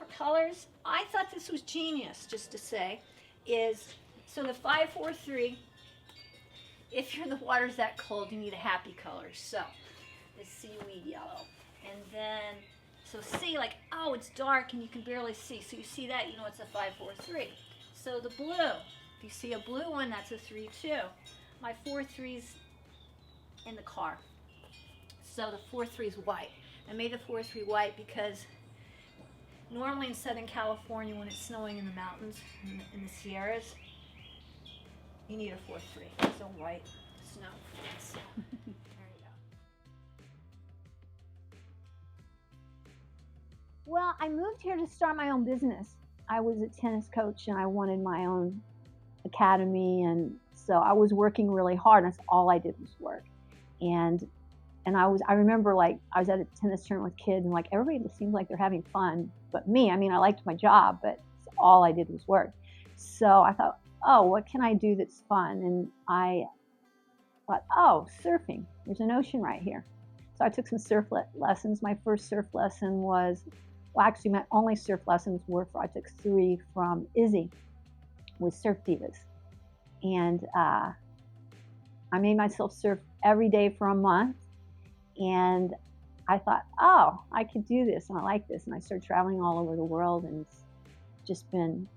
for colors, I thought this was genius, just to say, is, so the 543, if the water's that cold, you need a happy color. So the seaweed yellow. And then, so see, like, oh, it's dark and you can barely see. So you see that, you know it's a 543. So the blue, if you see a blue one, that's a 3-2. My 4-3's in the car. So the 4-3's white. I made the 4-3 white because normally in Southern California, when it's snowing in the mountains, in the Sierras, you need a 4-3. So white, snow. So, there you go. Well, I moved here to start my own business. I was a tennis coach and I wanted my own academy, and so I was working really hard. And that's all I did was work. And I remember, like, I was at a tennis tournament with kids and like everybody seemed like they're having fun, but me, I mean, I liked my job, but all I did was work. So I thought, oh, what can I do that's fun? And I thought, oh, surfing. There's an ocean right here. So I took some surf lessons. My first surf lesson was, well, actually my only surf lessons were I took 3 from Izzy with Surf Divas. And I made myself surf every day for a month. And I thought, oh, I could do this and I like this. And I started traveling all over the world, and it's just been,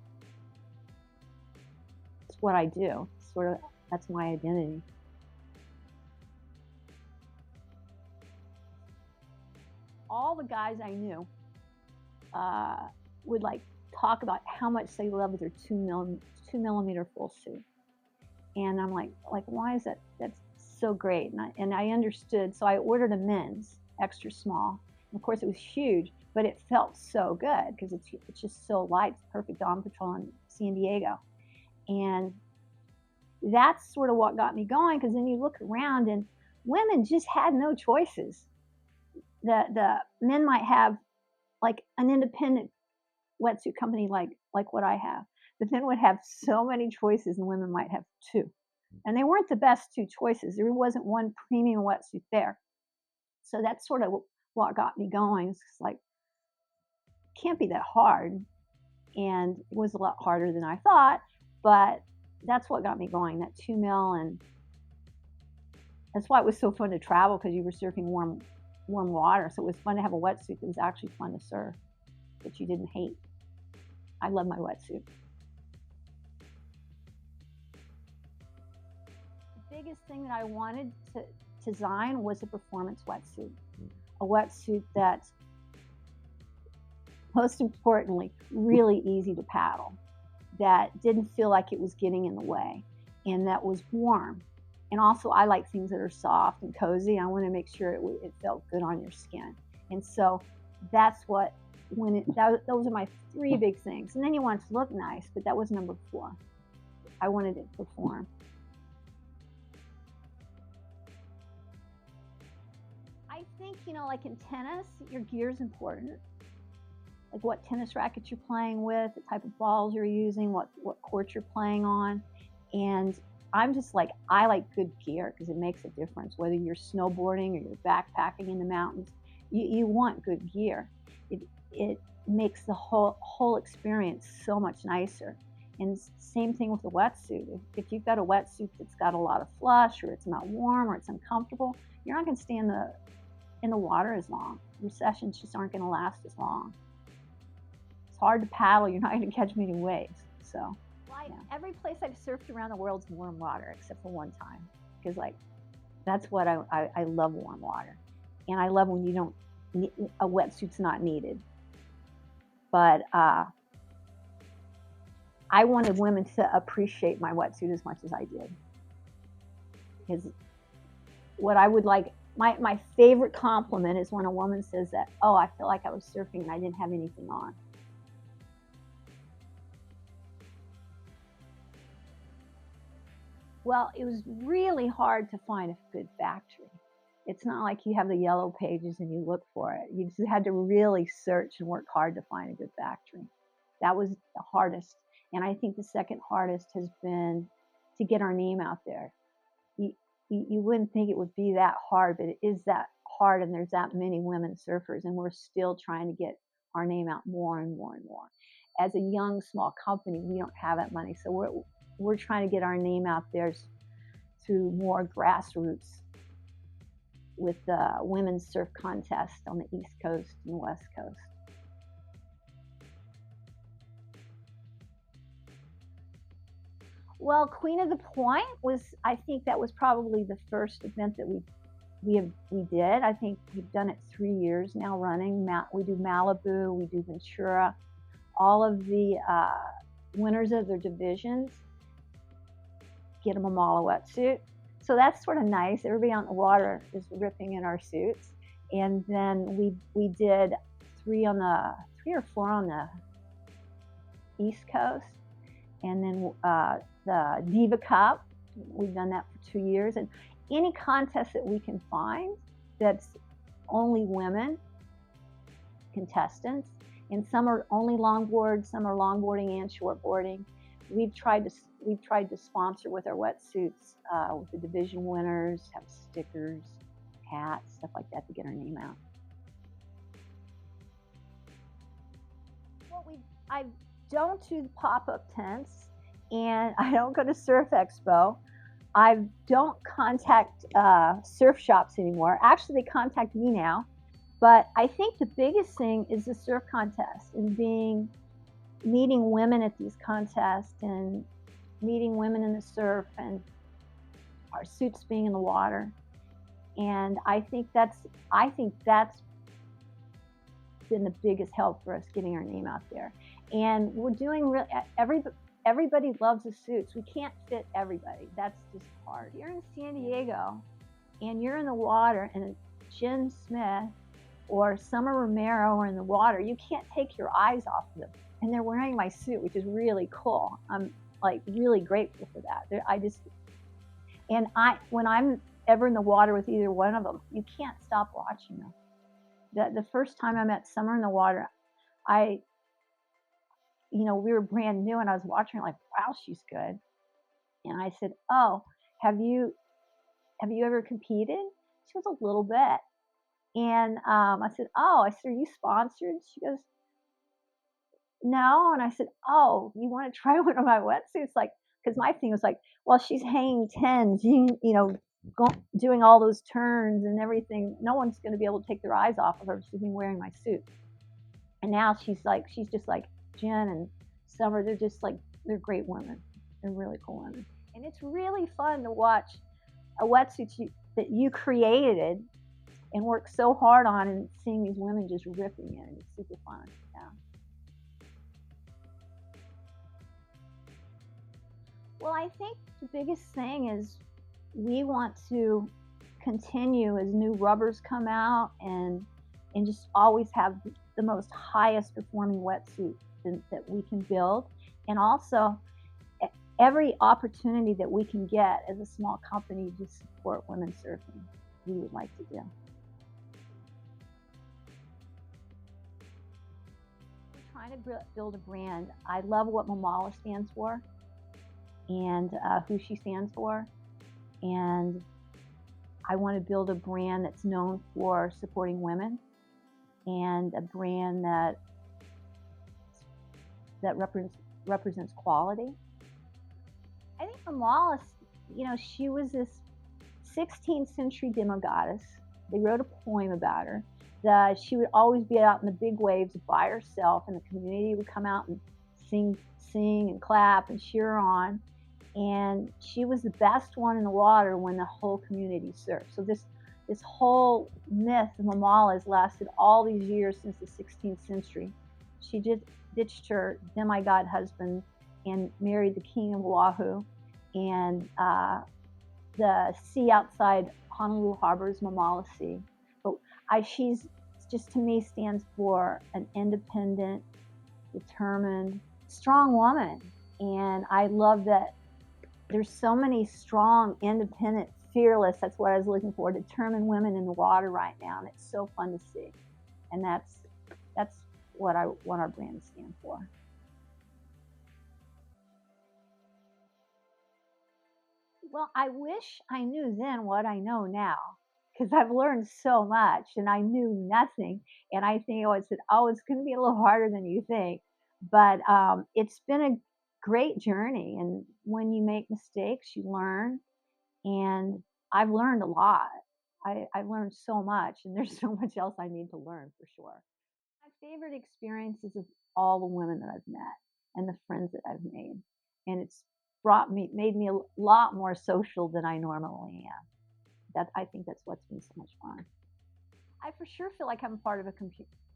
it's what I do. Sort of, that's my identity. All the guys I knew would like talk about how much they love their 2mm full suit. And I'm like, why is that? That's so great. And I understood. So I ordered a men's extra small. And of course it was huge, but it felt so good because it's just so light. It's perfect Dawn Patrol in San Diego. And that's sort of what got me going, because then you look around and women just had no choices. The men might have like an independent wetsuit company like what I have. The men would have so many choices and women might have 2. And they weren't the best 2 choices. There wasn't one premium wetsuit there. So that's sort of what got me going. It's like, it can't be that hard. And it was a lot harder than I thought, but that's what got me going, that 2mm. And that's why it was so fun to travel, because you were surfing warm water. So it was fun to have a wetsuit that was actually fun to surf, that you didn't hate. I love my wetsuit. The biggest thing that I wanted to design was a performance wetsuit. A wetsuit that's, most importantly, really easy to paddle, that didn't feel like it was getting in the way, and that was warm. And also, I like things that are soft and cozy. I want to make sure it felt good on your skin. And so that's what, those are my 3 big things. And then you want it to look nice, but that was number 4. I wanted it to perform. I think, like in tennis, your gear is important. Like what tennis rackets you're playing with, the type of balls you're using, what court you're playing on. And I'm just like, I like good gear because it makes a difference. Whether you're snowboarding or you're backpacking in the mountains, you want good gear. It makes the whole experience so much nicer. And same thing with the wetsuit. If you've got a wetsuit that's got a lot of flush, or it's not warm, or it's uncomfortable, you're not going to stay in the water as long. Your sessions just aren't going to last as long. It's hard to paddle. You're not going to catch many waves. So. Yeah. Every place I've surfed around the world is warm water, except for one time, because that's what I love, warm water. And I love when you don't, a wetsuit's not needed. But I wanted women to appreciate my wetsuit as much as I did. Because what I would like, my favorite compliment is when a woman says that, oh, I feel like I was surfing and I didn't have anything on. Well, it was really hard to find a good factory. It's not like you have the yellow pages and you look for it. You just had to really search and work hard to find a good factory. That was the hardest. And I think the second hardest has been to get our name out there. You wouldn't think it would be that hard, but it is that hard, and there's that many women surfers, and we're still trying to get our name out more and more and more. As a young, small company, we don't have that money, so we're trying to get our name out there through more grassroots with the women's surf contest on the East Coast and West Coast. Well, Queen of the Point was, I think that was probably the first event that we did. I think we've done it 3 years now running. We do Malibu, we do Ventura. All of the winners of their divisions get a Mamala wetsuit. So that's sort of nice. Everybody on the water is ripping in our suits. And then we did 3 or 4 on the East Coast. And then the Diva Cup, we've done that for 2 years. And any contest that we can find that's only women contestants, and some are only longboard, some are longboarding and shortboarding. We've tried to sponsor with our wetsuits, with the division winners, have stickers, hats, stuff like that to get our name out. Well, I don't do pop-up tents, and I don't go to Surf Expo. I don't contact surf shops anymore. Actually, they contact me now. But I think the biggest thing is the surf contest and meeting women at these contests and meeting women in the surf and our suits being in the water. And I think that's been the biggest help for us getting our name out there. And we're doing everybody loves the suits. We can't fit everybody. That's just hard. You're in San Diego and you're in the water and Jen Smith or Summer Romero are in the water, you can't take your eyes off of them. And they're wearing my suit, which is really cool. I'm like really grateful for that. When I'm ever in the water with either one of them, you can't stop watching them. The first time I met Summer in the water, we were brand new and I was watching her like, wow, she's good. And I said, oh, have you ever competed? She was a little bit. And I said, are you sponsored? She goes, no. And I said, oh, you want to try one of my wetsuits? Like, because my thing was like, well, she's hanging tens, doing all those turns and everything. No one's going to be able to take their eyes off of her. She's been wearing my suit. And now she's just like Jen and Summer. They're great women. They're really cool women. And it's really fun to watch a wetsuit that you created and worked so hard on, and seeing these women just ripping it. It's super fun. Yeah. Well, I think the biggest thing is we want to continue as new rubbers come out and just always have the most highest performing wetsuit that we can build. And also every opportunity that we can get as a small company to support women surfing, we would like to do. We're trying to build a brand. I love what Mamala stands for and who she stands for. And I want to build a brand that's known for supporting women and a brand that represents quality. I think Mamala, she was this 16th century demo goddess. They wrote a poem about her. She would always be out in the big waves by herself, and the community would come out and sing and clap and cheer her on. And she was the best one in the water when the whole community surfed. So this whole myth of Mamala has lasted all these years since the 16th century. She just ditched her demigod husband and married the king of Oahu. And the sea outside Honolulu Harbor is Mamala Sea. But she's just, to me, stands for an independent, determined, strong woman. And I love that there's so many strong, independent, fearless, that's what I was looking for, determined women in the water right now. And it's so fun to see. And that's what I want our brand to stand for. Well, I wish I knew then what I know now, because I've learned so much and I knew nothing. And I think, oh, it's going to be a little harder than you think. But it's been a great journey. And when you make mistakes, you learn. And I've learned a lot. I've learned so much, and there's so much else I need to learn for sure. My favorite experiences of all the women that I've met and the friends that I've made. And it's made me a lot more social than I normally am. I think that's what's been so much fun. I for sure feel like I'm part of a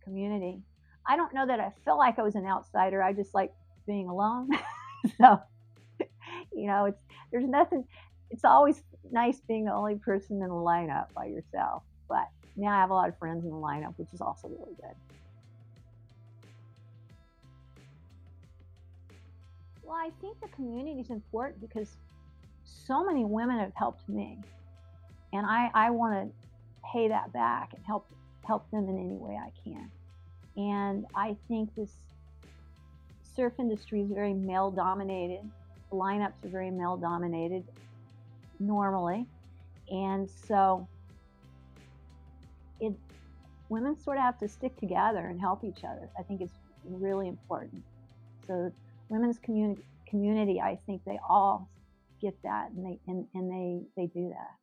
community. I don't know that I feel like I was an outsider. I just like being alone. So, there's nothing. It's always nice being the only person in the lineup by yourself. But now I have a lot of friends in the lineup, which is also really good. Well, I think the community is important because so many women have helped me. And I want to pay that back and help them in any way I can. And I think this surf industry is very male dominated. The lineups are very male dominated normally. And so women sort of have to stick together and help each other. I think it's really important. So women's community, I think they all get that and they do that.